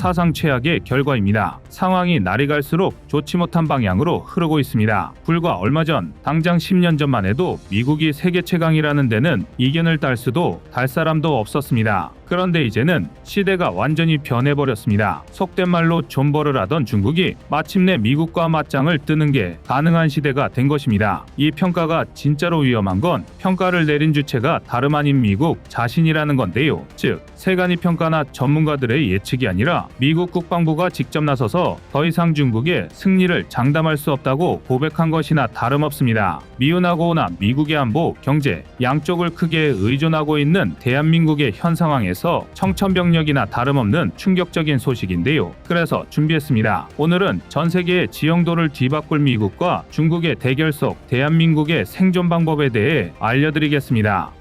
사상 최악의 결과입니다. 상황이 날이 갈수록 좋지 못한 방향으로 흐르고 있습니다. 불과 얼마 전, 당장 10년 전만 해도 미국이 세계 최강이라는 데는 이견을 딸 수도 달 사람도 없었습니다. 그런데 이제는 시대가 완전히 변해버렸습니다. 속된 말로 존버를 하던 중국이 마침내 미국과 맞짱을 뜨는 게 가능한 시대가 된 것입니다. 이 평가가 진짜로 위험한 건 평가를 내린 주체가 다름 아닌 미국 자신이라는 건데요. 즉, 세간의 평가나 전문가들의 예측이 아니라 미국 국방부가 직접 나서서 더 이상 중국의 승리를 장담할 수 없다고 고백한 것이나 다름없습니다. 미운하고나 미국의 안보, 경제 양쪽을 크게 의존하고 있는 대한민국의 현 상황에서 청천벽력이나 다름없는 충격적인 소식인데요. 그래서 준비했습니다. 오늘은 전 세계의 지형도를 뒤바꿀 미국과 중국의 대결 속 대한민국의 생존 방법에 대해 알려드리겠습니다.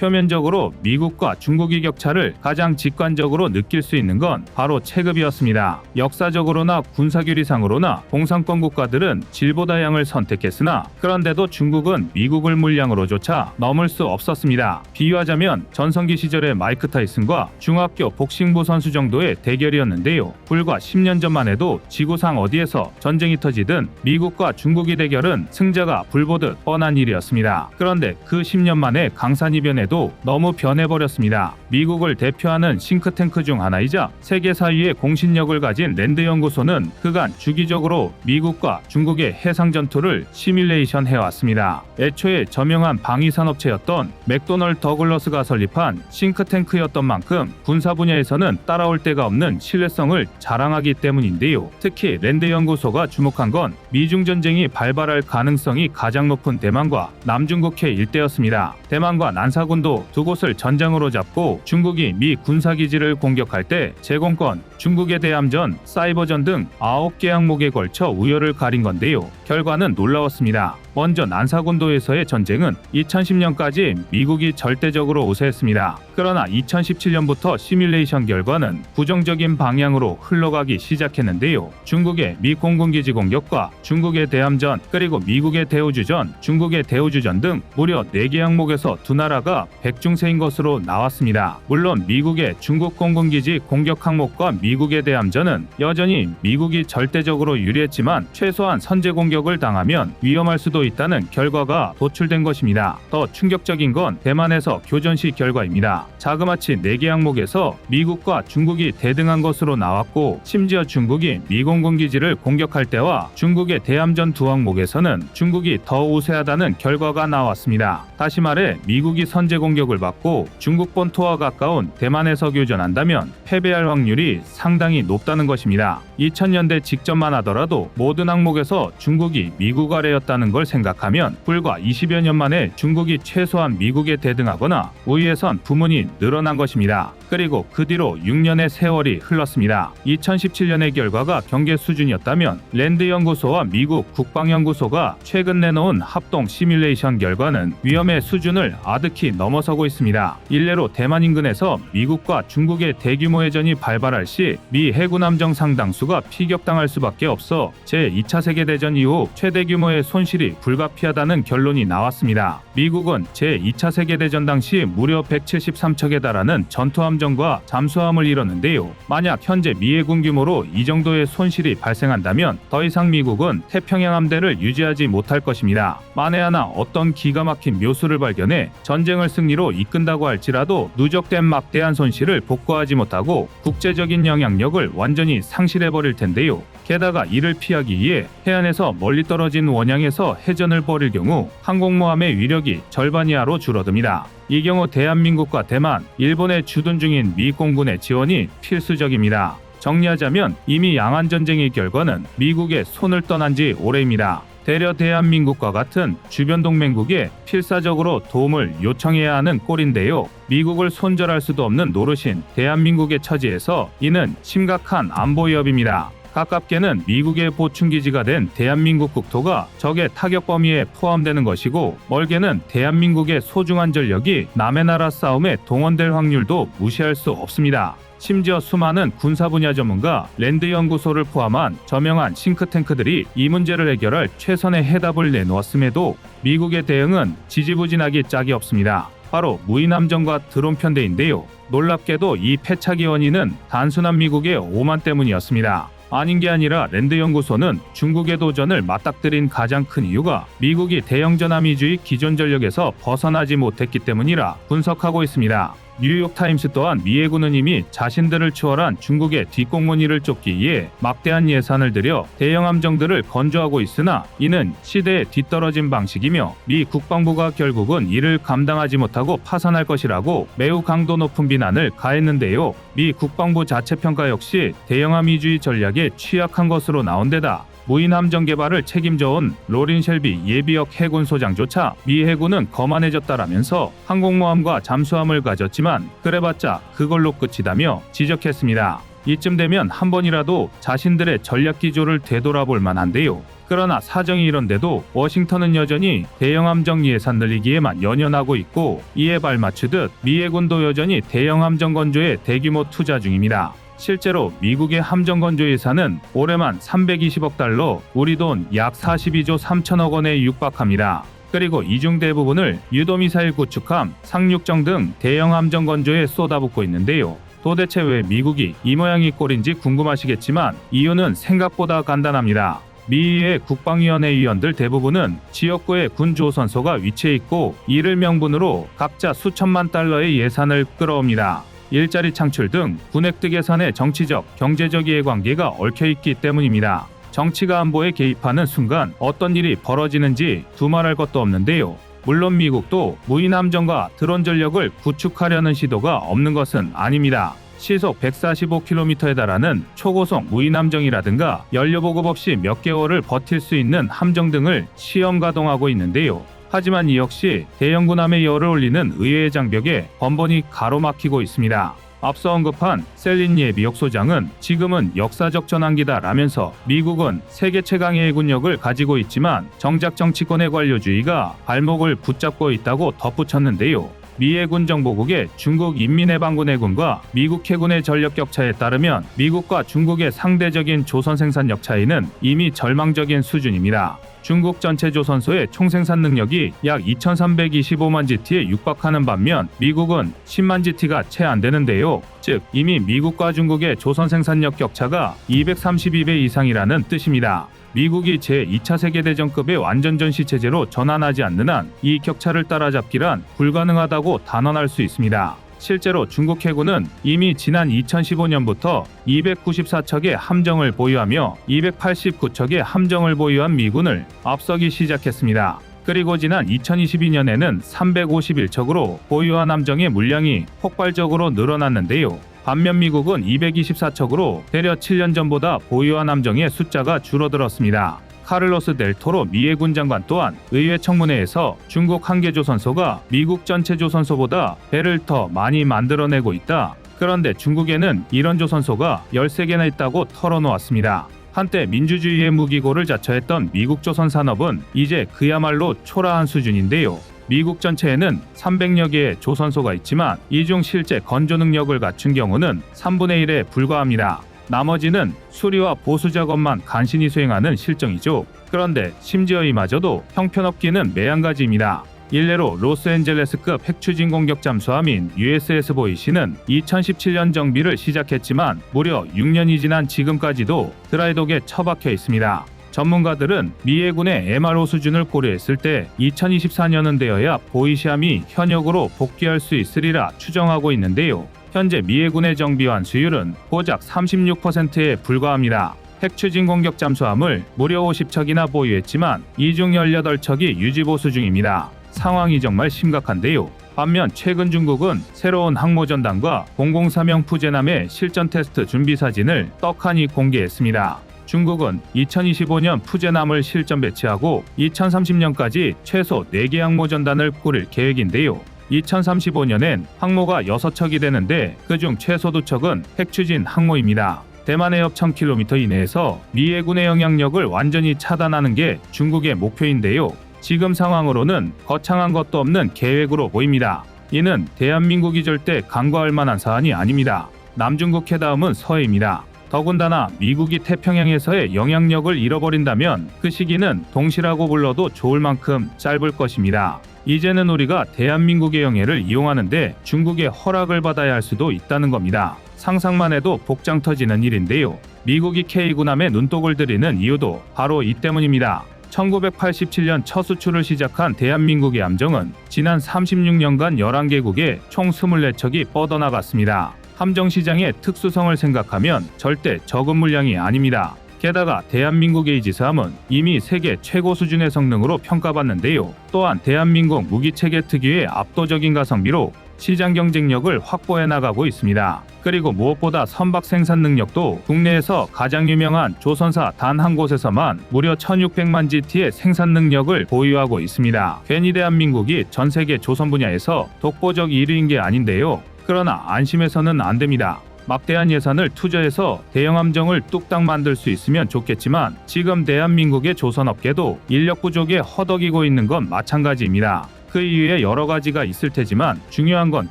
표면적으로 미국과 중국의 격차를 가장 직관적으로 느낄 수 있는 건 바로 체급이었습니다. 역사적으로나 군사규리상으로나 공산권 국가들은 질보다 양을 선택했으나 그런데도 중국은 미국을 물량으로조차 넘을 수 없었습니다. 비유하자면 전성기 시절의 마이크 타이슨과 중학교 복싱부 선수 정도의 대결이었는데요. 불과 10년 전만 해도 지구상 어디에서 전쟁이 터지든 미국과 중국의 대결은 승자가 불보듯 뻔한 일이었습니다. 그런데 그 10년 만에 강산이변에 너무 변해버렸습니다. 미국을 대표하는 싱크탱크 중 하나이자 세계 4위의 공신력을 가진 랜드 연구소는 그간 주기적으로 미국과 중국의 해상 전투를 시뮬레이션 해왔습니다. 애초에 저명한 방위산업체였던 맥도널드 더글러스가 설립한 싱크탱크였던 만큼 군사 분야에서는 따라올 데가 없는 신뢰성을 자랑하기 때문인데요. 특히 랜드 연구소가 주목한 건 미중 전쟁이 발발할 가능성이 가장 높은 대만과 남중국해 일대였습니다. 대만과 난사군도 두 곳을 전장으로 잡고 중국이 미 군사기지를 공격할 때 제공권, 중국의 대함전, 사이버전 등 9개 항목에 걸쳐 우열을 가린 건데요. 결과는 놀라웠습니다. 먼저 난사군도에서의 전쟁은 2010년까지 미국이 절대적으로 우세했습니다. 그러나 2017년부터 시뮬레이션 결과는 부정적인 방향으로 흘러가기 시작했는데요. 중국의 미 공군기지 공격과 중국의 대함전, 그리고 미국의 대우주전, 중국의 대우주전 등 무려 4개 항목에서 두 나라가 백중세인 것으로 나왔습니다. 물론 미국의 중국 공군기지 공격 항목과 미국의 대함전은 여전히 미국이 절대적으로 유리했지만 최소한 선제 공격을 당하면 위험할 수도 있다는 결과가 도출된 것입니다. 더 충격적인 건 대만에서 교전시 결과입니다. 자그마치 4개 항목에서 미국과 중국이 대등한 것으로 나왔고, 심지어 중국이 미 공군기지를 공격할 때와 중국의 대함전 두 항목에서는 중국이 더 우세하다는 결과가 나왔습니다. 다시 말해 미국이 선제 공격을 받고 중국 본토와 가까운 대만에서 교전한다면 패배할 확률이 상당히 높다는 것입니다. 2000년대 직전만 하더라도 모든 항목에서 중국이 미국 아래였다는 걸 생각하면 불과 20여 년 만에 중국이 최소한 미국에 대등하거나 우위에선 부문이 늘어난 것입니다. 그리고 그 뒤로 6년의 세월이 흘렀습니다. 2017년의 결과가 경계 수준이었다면 랜드 연구소와 미국 국방연구소가 최근 내놓은 합동 시뮬레이션 결과는 위험의 수준을 아득히 넘어서고 있습니다. 일례로 대만 인근에서 미국과 중국의 대규모 해전이 발발할 시 미 해군 함정 상당수가 피격당할 수밖에 없어 제2차 세계대전 이후 최대 규모의 손실이 불가피하다는 결론이 나왔습니다. 미국은 제2차 세계대전 당시 무려 173척에 달하는 전투함정과 잠수함을 잃었는데요. 만약 현재 미 해군 규모로 이 정도의 손실이 발생한다면 더 이상 미국은 태평양 함대를 유지하지 못할 것입니다. 만에 하나 어떤 기가 막힌 묘수를 발견해 전쟁을 승리로 이끈다고 할지라도 누적된 막대한 손실을 복구하지 못하고 국제적인 영향력을 완전히 상실해버릴 텐데요. 게다가 이를 피하기 위해 해안에서 멀리 떨어진 원양에서 해전을 벌일 경우 항공모함의 위력이 절반 이하로 줄어듭니다. 이 경우 대한민국과 대만, 일본에 주둔 중인 미 공군의 지원이 필수적입니다. 정리하자면 이미 양안전쟁의 결과는 미국의 손을 떠난 지 오래입니다. 대려 대한민국과 같은 주변 동맹국에 필사적으로 도움을 요청해야 하는 꼴인데요. 미국을 손절할 수도 없는 노릇인 대한민국의 처지에서 이는 심각한 안보 위협입니다. 가깝게는 미국의 보충기지가 된 대한민국 국토가 적의 타격 범위에 포함되는 것이고, 멀게는 대한민국의 소중한 전력이 남의 나라 싸움에 동원될 확률도 무시할 수 없습니다. 심지어 수많은 군사 분야 전문가, 랜드 연구소를 포함한 저명한 싱크탱크들이 이 문제를 해결할 최선의 해답을 내놓았음에도 미국의 대응은 지지부진하기 짝이 없습니다. 바로 무인함정과 드론 편대인데요. 놀랍게도 이 패착의 원인은 단순한 미국의 오만 때문이었습니다. 아닌 게 아니라 랜드연구소는 중국의 도전을 맞닥뜨린 가장 큰 이유가 미국이 대형 전함위주의 기존 전력에서 벗어나지 못했기 때문이라 분석하고 있습니다. 뉴욕타임스 또한 미 해군은 이미 자신들을 추월한 중국의 뒷공무니를 쫓기 위해 막대한 예산을 들여 대형 함정들을 건조하고 있으나 이는 시대에 뒤떨어진 방식이며 미 국방부가 결국은 이를 감당하지 못하고 파산할 것이라고 매우 강도 높은 비난을 가했는데요. 미 국방부 자체 평가 역시 대형함 위주의 전략에 취약한 것으로 나온 데다 무인 함정 개발을 책임져온 로린 셸비 예비역 해군소장조차 미 해군은 거만해졌다라면서 항공모함과 잠수함을 가졌지만 그래봤자 그걸로 끝이다며 지적했습니다. 이쯤 되면 한 번이라도 자신들의 전략 기조를 되돌아볼 만한데요. 그러나 사정이 이런데도 워싱턴은 여전히 대형 함정 예산 늘리기에만 연연하고 있고 이에 발맞추듯 미 해군도 여전히 대형 함정 건조에 대규모 투자 중입니다. 실제로 미국의 함정 건조 예산은 올해만 320억 달러, 우리 돈 약 42조 3천억 원에 육박합니다. 그리고 이 중 대부분을 유도미사일 구축함, 상륙정 등 대형 함정 건조에 쏟아붓고 있는데요. 도대체 왜 미국이 이 모양이 꼴인지 궁금하시겠지만 이유는 생각보다 간단합니다. 미의 국방위원회 위원들 대부분은 지역구에 군 조선소가 위치해 있고 이를 명분으로 각자 수천만 달러의 예산을 끌어옵니다. 일자리 창출 등 군획득 예산의 정치적, 경제적 이해관계가 얽혀있기 때문입니다. 정치가 안보에 개입하는 순간 어떤 일이 벌어지는지 두말할 것도 없는데요. 물론 미국도 무인 함정과 드론 전력을 구축하려는 시도가 없는 것은 아닙니다. 시속 145km에 달하는 초고속 무인 함정이라든가 연료 보급 없이 몇 개월을 버틸 수 있는 함정 등을 시험 가동하고 있는데요. 하지만 이 역시 대형 군함의 열을 올리는 의외의 장벽에 번번이 가로막히고 있습니다. 앞서 언급한 셀린 예비역 소장은 지금은 역사적 전환기다라면서 미국은 세계 최강의 해군력을 가지고 있지만 정작 정치권의 관료주의가 발목을 붙잡고 있다고 덧붙였는데요. 미 해군 정보국의 중국 인민해방군 해군과 미국 해군의 전력 격차에 따르면 미국과 중국의 상대적인 조선 생산력 차이는 이미 절망적인 수준입니다. 중국 전체 조선소의 총생산 능력이 약 2325만 GT에 육박하는 반면 미국은 10만 GT가 채 안 되는데요. 즉 이미 미국과 중국의 조선 생산력 격차가 232배 이상이라는 뜻입니다. 미국이 제2차 세계대전급의 완전전시 체제로 전환하지 않는 한 이 격차를 따라잡기란 불가능하다고 단언할 수 있습니다. 실제로 중국 해군은 이미 지난 2015년부터 294척의 함정을 보유하며 289척의 함정을 보유한 미군을 앞서기 시작했습니다. 그리고 지난 2022년에는 351척으로 보유한 함정의 물량이 폭발적으로 늘어났는데요. 반면 미국은 224척으로 대략 7년 전보다 보유한 함정의 숫자가 줄어들었습니다. 카를로스 델 토로 미 해군 장관 또한 의회 청문회에서 중국 한 개 조선소가 미국 전체 조선소보다 배를 더 많이 만들어내고 있다. 그런데 중국에는 이런 조선소가 13개나 있다고 털어놓았습니다. 한때 민주주의의 무기고를 자처했던 미국 조선 산업은 이제 그야말로 초라한 수준인데요. 미국 전체에는 300여 개의 조선소가 있지만 이 중 실제 건조 능력을 갖춘 경우는 3분의 1에 불과합니다. 나머지는 수리와 보수 작업만 간신히 수행하는 실정이죠. 그런데 심지어 이마저도 형편없기는 매한가지입니다. 일례로 로스앤젤레스급 핵추진 공격 잠수함인 USS 보이시는 2017년 정비를 시작했지만 무려 6년이 지난 지금까지도 드라이독에 처박혀 있습니다. 전문가들은 미 해군의 MRO 수준을 고려했을 때 2024년은 되어야 보이시함이 현역으로 복귀할 수 있으리라 추정하고 있는데요. 현재 미 해군의 정비 완수율은 고작 36%에 불과합니다. 핵추진 공격 잠수함을 무려 50척이나 보유했지만 이 중 18척이 유지보수 중입니다. 상황이 정말 심각한데요. 반면 최근 중국은 새로운 항모전단과 003형 푸제남의 실전 테스트 준비 사진을 떡하니 공개했습니다. 중국은 2025년 푸제남을 실전 배치하고 2030년까지 최소 4개 항모전단을 꾸릴 계획인데요. 2035년엔 항모가 6척이 되는데 그중 최소 2척은 핵추진 항모입니다. 대만의 옆 1000km 이내에서 미 해군의 영향력을 완전히 차단하는 게 중국의 목표인데요. 지금 상황으로는 거창한 것도 없는 계획으로 보입니다. 이는 대한민국이 절대 간과할 만한 사안이 아닙니다. 남중국해 다음은 서해입니다. 더군다나 미국이 태평양에서의 영향력을 잃어버린다면 그 시기는 동시라고 불러도 좋을 만큼 짧을 것입니다. 이제는 우리가 대한민국의 영해를 이용하는데 중국의 허락을 받아야 할 수도 있다는 겁니다. 상상만 해도 복장 터지는 일인데요. 미국이 K군함에 눈독을 들이는 이유도 바로 이 때문입니다. 1987년 첫 수출을 시작한 대한민국의 함정은 지난 36년간 11개국에 총 24척이 뻗어나갔습니다. 함정 시장의 특수성을 생각하면 절대 적은 물량이 아닙니다. 게다가 대한민국 에이지스함은 이미 세계 최고 수준의 성능으로 평가받는데요. 또한 대한민국 무기체계 특유의 압도적인 가성비로 시장 경쟁력을 확보해 나가고 있습니다. 그리고 무엇보다 선박 생산 능력도 국내에서 가장 유명한 조선사 단 한 곳에서만 무려 1600만 GT의 생산 능력을 보유하고 있습니다. 괜히 대한민국이 전 세계 조선 분야에서 독보적 1위인 게 아닌데요. 그러나 안심해서는 안 됩니다. 막대한 예산을 투자해서 대형 함정을 뚝딱 만들 수 있으면 좋겠지만 지금 대한민국의 조선업계도 인력 부족에 허덕이고 있는 건 마찬가지입니다. 그 이유에 여러 가지가 있을 테지만 중요한 건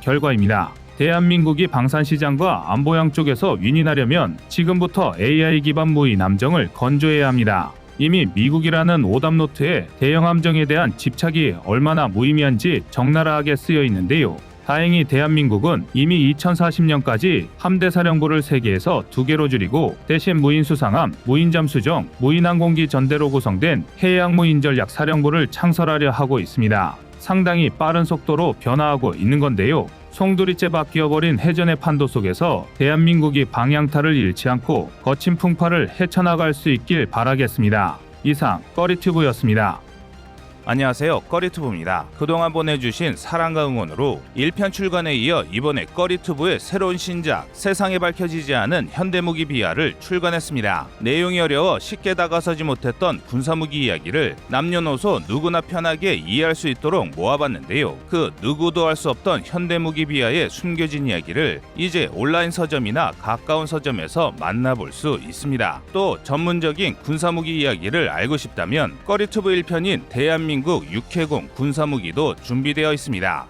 결과입니다. 대한민국이 방산시장과 안보양 쪽에서 윈윈하려면 지금부터 AI 기반 무인 함정을 건조해야 합니다. 이미 미국이라는 오답노트에 대형 함정에 대한 집착이 얼마나 무의미한지 적나라하게 쓰여 있는데요. 다행히 대한민국은 이미 2040년까지 함대사령부를 3개에서 2개로 줄이고 대신 무인수상함, 무인잠수정, 무인항공기 전대로 구성된 해양무인전략사령부를 창설하려 하고 있습니다. 상당히 빠른 속도로 변화하고 있는 건데요. 송두리째 바뀌어버린 해전의 판도 속에서 대한민국이 방향타를 잃지 않고 거친 풍파를 헤쳐나갈 수 있길 바라겠습니다. 이상 꺼리튜브였습니다. 안녕하세요, 꺼리튜브입니다. 그동안 보내주신 사랑과 응원으로 1편 출간에 이어 이번에 꺼리튜브의 새로운 신작 세상에 밝혀지지 않은 현대무기 비하를 출간했습니다. 내용이 어려워 쉽게 다가서지 못했던 군사무기 이야기를 남녀노소 누구나 편하게 이해할 수 있도록 모아봤는데요. 그 누구도 알 수 없던 현대무기 비하의 숨겨진 이야기를 이제 온라인 서점이나 가까운 서점에서 만나볼 수 있습니다. 또 전문적인 군사무기 이야기를 알고 싶다면 꺼리튜브 1편인 대한민국 육해공 군사무기도 준비되어 있습니다.